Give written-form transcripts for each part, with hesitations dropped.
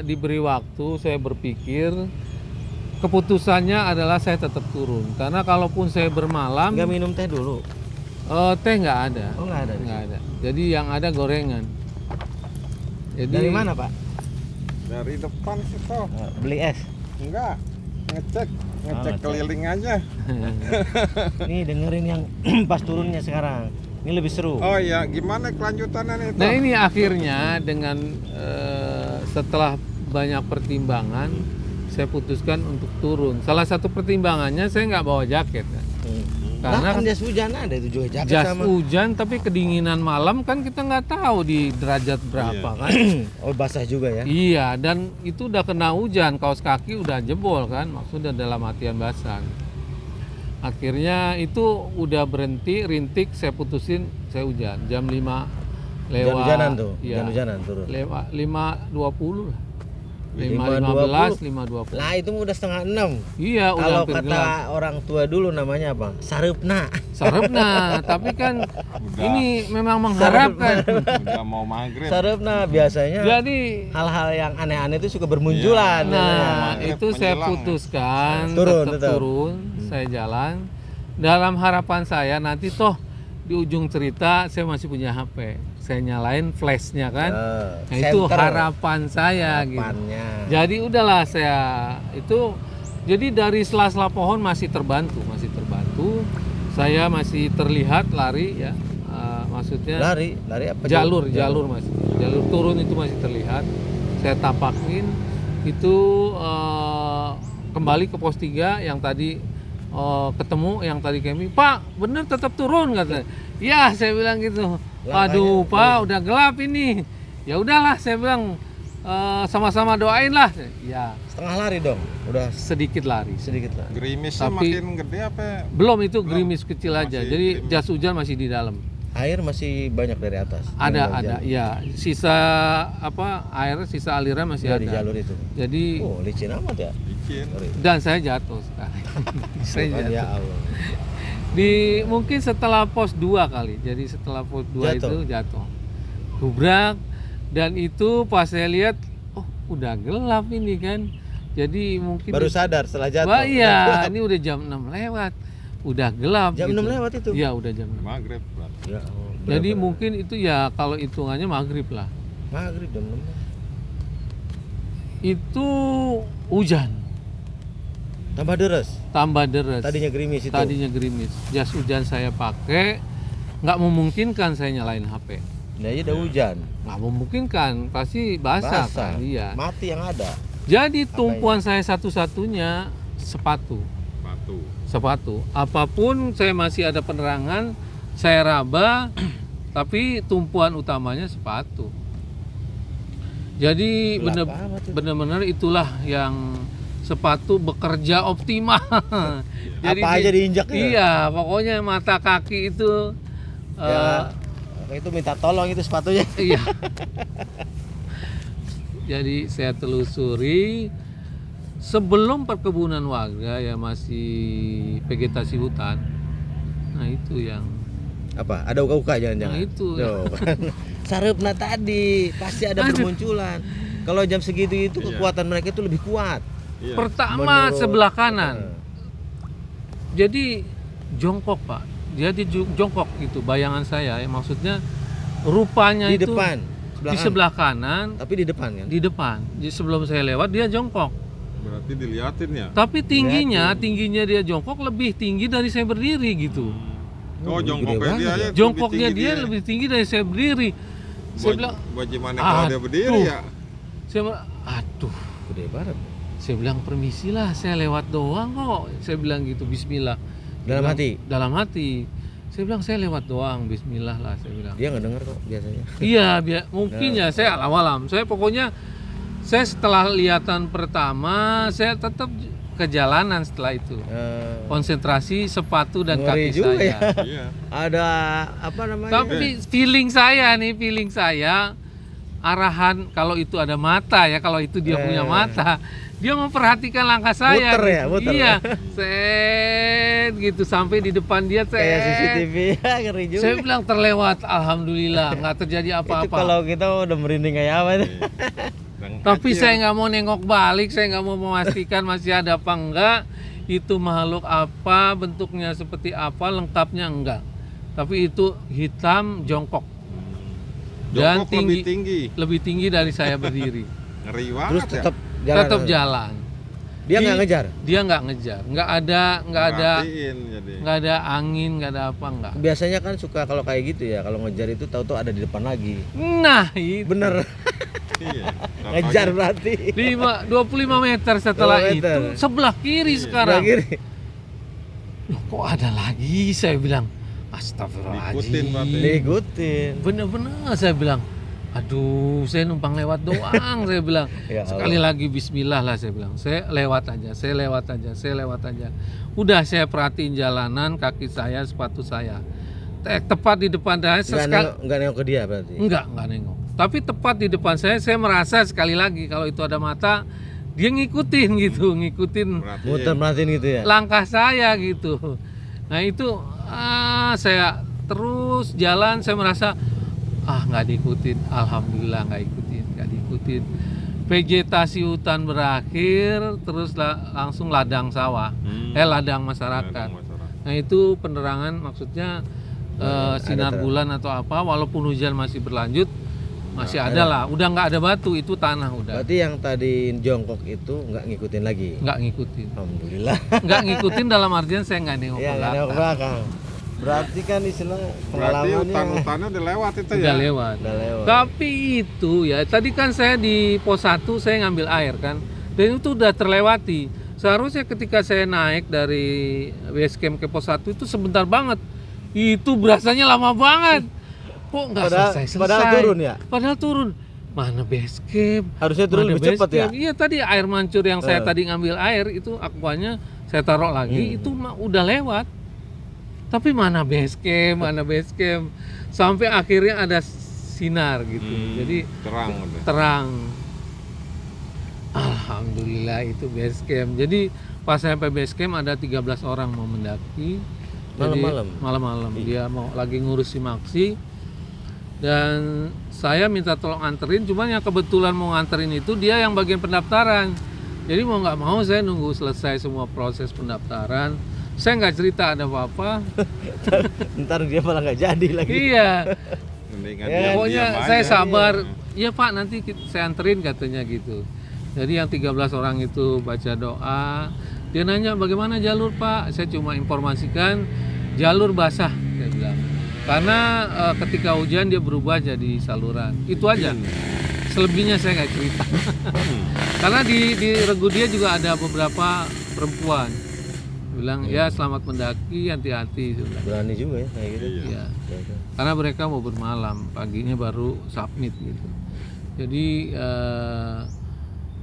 diberi waktu, saya berpikir keputusannya adalah saya tetap turun. Karena kalaupun saya bermalam, Nggak minum teh dulu? teh nggak ada. Oh nggak ada. Nggak ada. Jadi yang ada gorengan. Jadi, Dari mana Pak? Dari depan sih toh. Beli es? Enggak, ngecek ngecek. keliling aja. Nih dengerin yang pas turunnya sekarang. Ini lebih seru. Oh iya, gimana kelanjutannya itu? Nah ini akhirnya dengan setelah banyak pertimbangan, saya putuskan untuk turun. Salah satu pertimbangannya saya nggak bawa jaket. Karena kan jas hujan ada itu juga jaket jas sama. hujan, tapi kedinginan malam kan kita nggak tahu di derajat berapa kan. Oh basah juga ya? Iya, dan itu udah kena hujan, kaos kaki udah jebol kan, maksudnya dalam artian basah. Akhirnya itu udah berhenti, rintik, saya putusin, saya hujan. Jam 5 lewat. Hujan-hujanan tuh, Iya, hujan-hujanan turun. lewat 5.20 lah. 5.20. 5.20. Lah itu udah setengah 6. Iya, udah Kalau hampir kata gelap. orang tua dulu namanya apa? Sarepna. Sarepna, tapi kan Udah. ini memang mengharapkan. Udah mau maghrib. Sarepna biasanya Jadi hal-hal yang aneh-aneh itu suka bermunculan. nah, maghrib itu saya menjelang. putuskan Turun, tetap tetap. turun, saya jalan. Dalam harapan saya nanti toh di ujung cerita saya masih punya HP. Saya nyalain flashnya kan. Nah, itu center harapan saya harapannya. gitu. Jadi udahlah saya itu jadi dari sela-sela pohon masih terbantu. Saya masih terlihat lari ya. Maksudnya Lari apa? jalur masih. Jalur turun itu masih terlihat. Saya tapakin itu kembali ke pos 3 yang tadi ketemu yang tadi kami, Pak, bener tetap turun katanya. Ya, saya bilang gitu. Aduh, Pak, udah gelap ini. Ya udahlah, saya bilang sama-sama doain lah. Ya, Setengah lari dong. Udah sedikit lari. sedikit lah. Gerimisnya Tapi- makin gede apa? Belum itu gerimis kecil aja. Masih Jadi gerimis. jas hujan masih di dalam. Air masih banyak dari atas. Ada, ya. Sisa air, sisa aliran masih Di ada. jalur itu. Jadi Oh, licin amat ya. Bikin. Sorry. dan saya jatuh sekarang. Saya Tuhan, jatuh. ya Allah. Mungkin setelah pos 2 kali. Jadi setelah pos 2 Jatuh. itu jatuh. Gubrak, dan itu pas saya lihat, oh udah gelap ini kan. Jadi mungkin Baru sadar setelah jatuh. Wah, iya, Udah gelap. ini udah jam 6 lewat. Udah gelap Jam gitu. 6 lewat itu? Iya, udah jam 6. Maghrib berarti. Ya, Allah, Jadi benar-benar. mungkin itu ya kalau hitungannya maghrib lah. Maghrib jam 6. Itu hujan, Tambah deres. tambah deres. Tadinya gerimis itu. Tadinya gerimis. Jas hujan saya pakai, nggak memungkinkan saya nyalain HP. Nah, iya udah hujan. Nggak memungkinkan, pasti basah kan. Iya. Mati yang ada. Jadi tumpuan saya satu-satunya sepatu. Sepatu. Apapun saya masih ada penerangan, saya raba, tapi tumpuan utamanya sepatu. Jadi Gelap amat itu. benar-benar itulah yang sepatu bekerja optimal. Apa aja diinjak ya? Iya, pokoknya mata kaki itu Ya, itu minta tolong itu sepatunya. iya. Jadi saya telusuri sebelum perkebunan warga ya masih vegetasi hutan. Nah itu yang Apa? Ada uka-uka jangan-jangan? Nah, itu. Tuh, kan. Sarepna tadi pasti ada Aduh. bermunculan. Kalau jam segitu itu Iya. kekuatan mereka itu lebih kuat. Iya. pertama Menurut- sebelah kanan. Jadi jongkok Pak. Jadi jongkok gitu bayangan saya ya, maksudnya rupanya Di itu depan, di sebelah kanan, tapi di depan kan? di depan. Jadi sebelum saya lewat dia jongkok. Berarti diliatin ya. Tapi tingginya dia jongkok lebih tinggi dari saya berdiri gitu. Oh, Gede jongkoknya banget dia ya. aja. Jongkoknya lebih dia tinggi lebih tinggi dari saya berdiri. Saya bilang, bagaimana kalau dia berdiri aduh. ya? saya bilang, aduh. Gede banget. Saya bilang permisi lah, saya lewat doang kok. Saya bilang gitu, bismillah. Dia Dalam bilang, hati? Dalam hati. Saya bilang saya lewat doang, bismillah lah saya bilang. Dia nggak dengar kok biasanya. Iya, mungkin ya saya alam-alam. Saya pokoknya saya setelah lihatan pertama, saya tetap ke jalanan setelah itu. Konsentrasi sepatu dan Ngeri kaki juga saya. ya. Iya. Ada apa namanya? Tapi feeling saya arahan kalau itu ada mata ya, kalau itu dia punya mata, dia memperhatikan langkah saya. Muter ya, gitu. muter. Iya, set gitu sampai di depan dia Kayak CCTV. Ngeri juga. Saya bilang terlewat, alhamdulillah nggak terjadi Itu apa-apa. kalau kita udah merinding kayak apa itu? Tapi saya nggak mau nengok balik, saya nggak mau memastikan masih ada apa enggak, itu makhluk apa, bentuknya seperti apa, lengkapnya enggak. Tapi itu hitam jongkok dan Jongkok lebih tinggi dari saya berdiri. Ngeri Terus banget tetap ya. jalan. Tetap jalan. Dia nggak ngejar. Dia nggak ngejar, nggak ada Merhatiin jadi. nggak ada angin, nggak ada apa enggak. Biasanya kan suka kalau kayak gitu ya, kalau ngejar itu tahu-tahu ada di depan lagi. Nah itu Bener. Iya. Ngejar berarti. 25 meter setelah 25 meter. itu sebelah kiri sekarang. Sebelah kiri. Loh, kok ada lagi, saya bilang Diikutin astagfirullahaladzim. berarti. Diikutin. Bener-bener saya bilang, aduh saya numpang lewat doang. Saya bilang, Ya Allah. sekali lagi bismillah lah saya bilang, saya lewat aja. Udah saya perhatiin jalanan, kaki saya, sepatu saya, tepat di depan saya Nggak nengok ke dia berarti. enggak nengok, tapi tepat di depan saya merasa sekali lagi kalau itu ada mata, dia ngikutin Merhatiin. Merhatiin gitu ya. langkah saya gitu. Nah itu saya terus jalan, saya merasa nggak diikutin, alhamdulillah nggak diikutin. Vegetasi hutan berakhir, terus langsung ladang sawah, ladang masyarakat. Ladang masyarakat. Nah itu penerangan, maksudnya sinar bulan atau apa, walaupun hujan masih berlanjut, masih ada lah. Udah nggak ada batu, itu tanah udah. Berarti yang tadi jongkok itu nggak ngikutin lagi. Nggak ngikutin. Alhamdulillah. Nggak ngikutin dalam artian saya nggak nengok Iya, ke nggak nengok ke belakang. belakang. Berarti kan istilah Berarti pengalamannya hutan-hutannya udah lewat itu ya. Udah lewat. udah lewat. Tapi itu ya, tadi kan saya di pos 1 saya ngambil air kan, dan itu udah terlewati. Seharusnya ketika saya naik dari base camp ke pos 1 itu sebentar banget. Itu berasanya lama banget. Kok nggak selesai-selesai? Padahal turun ya? Padahal turun. Mana base camp? Harusnya turun Mana lebih base cepat ya? camp? Iya, tadi air mancur yang saya tadi ngambil air itu akuanya saya taruh lagi, itu udah lewat. Tapi mana base camp? Sampai akhirnya ada sinar gitu. Jadi Terang udah. terang. Alhamdulillah itu base camp. Jadi pas sampai base camp ada 13 orang mau mendaki. Jadi, Malam-malam? malam-malam. Dia mau lagi ngurus simaksi. Dan saya minta tolong anterin, cuman yang kebetulan mau nganterin itu dia yang bagian pendaftaran. Jadi mau nggak mau saya nunggu selesai semua proses pendaftaran. Saya nggak cerita ada apa-apa. Ntar dia malah nggak jadi lagi. Iya. Mendingan Ya, diam-diam Pokoknya aja. saya sabar. Iya Pak, nanti saya anterin katanya gitu. Jadi yang 13 orang itu baca doa. Dia nanya bagaimana jalur Pak? Saya cuma informasikan jalur basah, saya bilang. Karena ketika hujan dia berubah jadi saluran. Itu aja. Selebihnya saya nggak cerita. Karena di regu dia juga ada beberapa perempuan. Bilang ya selamat mendaki, hati-hati. Berani juga ya kayak gitu. Iya. Karena mereka mau bermalam, paginya baru submit gitu. Jadi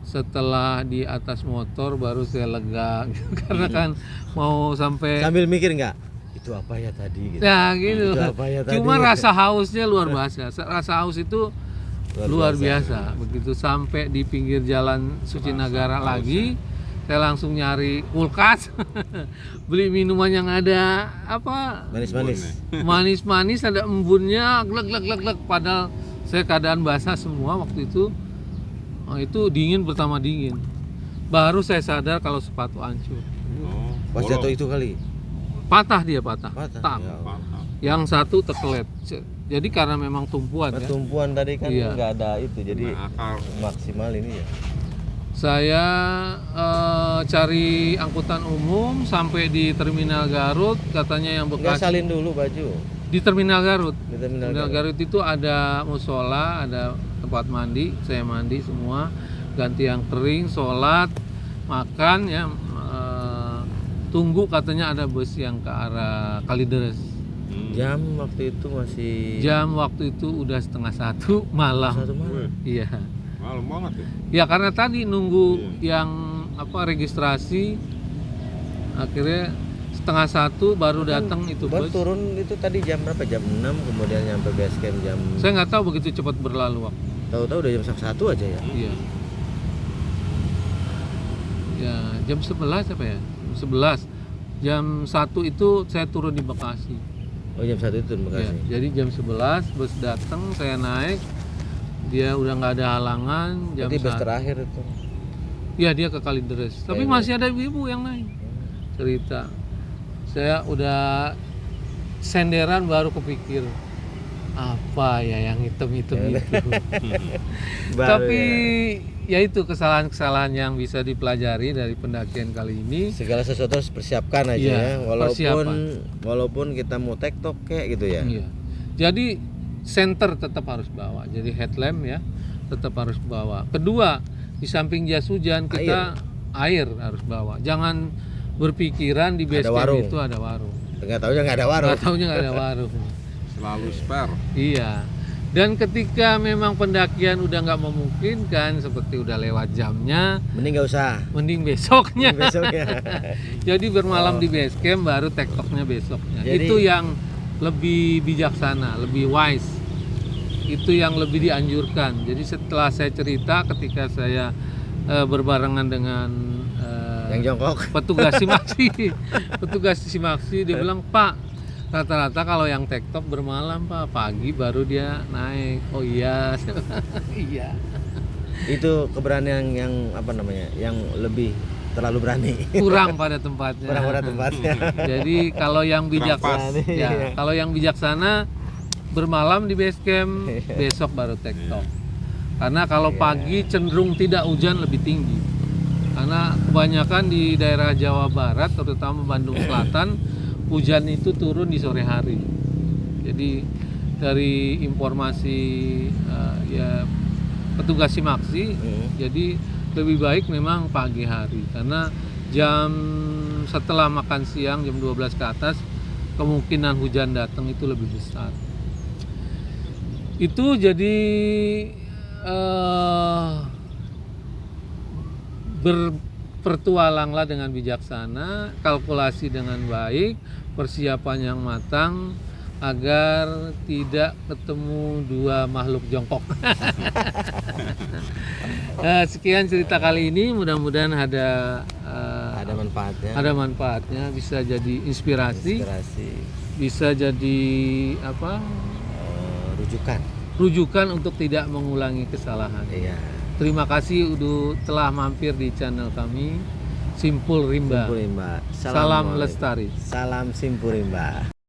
setelah di atas motor baru saya lega gitu. Karena kan mau sampai Sambil mikir nggak? Itu apa ya tadi? Gitu. ya gitu. Itu apa ya tadi? Cuma rasa hausnya luar biasa. Rasa haus itu luar biasa. Begitu sampai di pinggir jalan Suci Nagara lagi, saya langsung nyari kulkas, beli minuman yang ada apa manis-manis, ada embunnya, glek. Padahal saya keadaan basah semua waktu itu. Itu dingin, pertama dingin. Baru saya sadar kalau sepatu hancur. Oh, Pas jatuh itu kali. Patah dia, patah. Patah. Tak. Ya Allah. Patah. Yang satu terkelet. Jadi karena memang tumpuan ya. Tumpuan tadi kan Iya. nggak ada itu, jadi Nah, akar. maksimal ini ya. Saya cari angkutan umum sampai di Terminal Garut, katanya yang Nggak bekas salin dulu baju di Terminal Garut. di terminal. Terminal Garut itu ada musola, ada tempat mandi, saya mandi semua, ganti yang kering, sholat, makan ya, tunggu katanya ada bus yang ke arah Kalideres. Jam waktu itu masih Jam waktu itu udah 1:30 malam. 1 malam. Iya. Malam banget ya. Ya karena tadi nunggu yang registrasi, akhirnya 1:30 baru datang itu Baru bus. turun itu tadi jam berapa? Jam 6 kemudian nyampe base camp jam. Saya nggak tahu begitu cepat berlalu waktu. Tahu-tahu udah jam 1 aja ya. Iya. Ya jam 11 apa ya? Jam 11. Jam 1 itu saya turun di Bekasi. Oh jam 1 itu turun Ya, Bekasi. jadi jam 11 bus datang, saya naik. Dia udah nggak ada halangan jam Berarti bus 1. terakhir itu. Ya dia ke Kalideres. Tapi Kalideres. masih ada ibu-ibu yang naik. Cerita. Saya udah senderan baru kepikir apa ya yang hitam-hitam itu. Baru Tapi ya itu kesalahan-kesalahan yang bisa dipelajari dari pendakian kali ini. segala sesuatu harus persiapkan aja Iya, ya. persiapan. Walaupun kita mau tektok kayak gitu ya. Iya. Jadi center tetap harus bawa. Jadi headlamp ya tetap harus bawa. Kedua, di samping jas hujan kita air harus bawa. Jangan berpikiran di base Ada camp warung. itu ada warung. Nggak taunya nggak ada warung. Nggak taunya nggak ada warung. Selalu spare. Iya. Dan ketika memang pendakian udah nggak memungkinkan, seperti udah lewat jamnya, Mending nggak usah. mending besoknya. Besoknya. Jadi bermalam di base camp baru tektoknya besoknya. Jadi- Itu yang lebih bijaksana, lebih wise. Itu yang lebih dianjurkan. Jadi setelah saya cerita ketika saya berbarengan dengan Yang jongkok. petugas simaksi, dia bilang, "Pak, rata-rata kalau yang tektok bermalam, Pak, pagi baru dia naik." Oh iya. Iya. Itu keberanian yang apa namanya? Yang lebih terlalu berani. Kurang pada tempatnya. Kurang pada tempatnya. Jadi kalau yang Kurang pas. bijaksana, ya, kalau yang bijaksana bermalam di base camp, besok baru tektok. Karena kalau pagi cenderung tidak hujan lebih tinggi. Karena kebanyakan di daerah Jawa Barat, terutama Bandung Selatan, hujan itu turun di sore hari. Jadi dari informasi ya petugas simaksi, jadi lebih baik memang pagi hari karena jam setelah makan siang jam 12 ke atas kemungkinan hujan datang itu lebih besar. Itu jadi berpetualanglah dengan bijaksana, kalkulasi dengan baik, persiapan yang matang agar tidak ketemu dua makhluk jongkok. Sekian cerita kali ini, mudah-mudahan ada Ada manfaatnya. manfaatnya, bisa jadi inspirasi, Inspirasi. bisa jadi apa? Rujukan. Untuk tidak mengulangi kesalahan. Iya. Terima kasih udah telah mampir di channel kami Simpul Rimba. Simpul Rimba. Salam Assalamualaikum. lestari. Salam Simpul Rimba.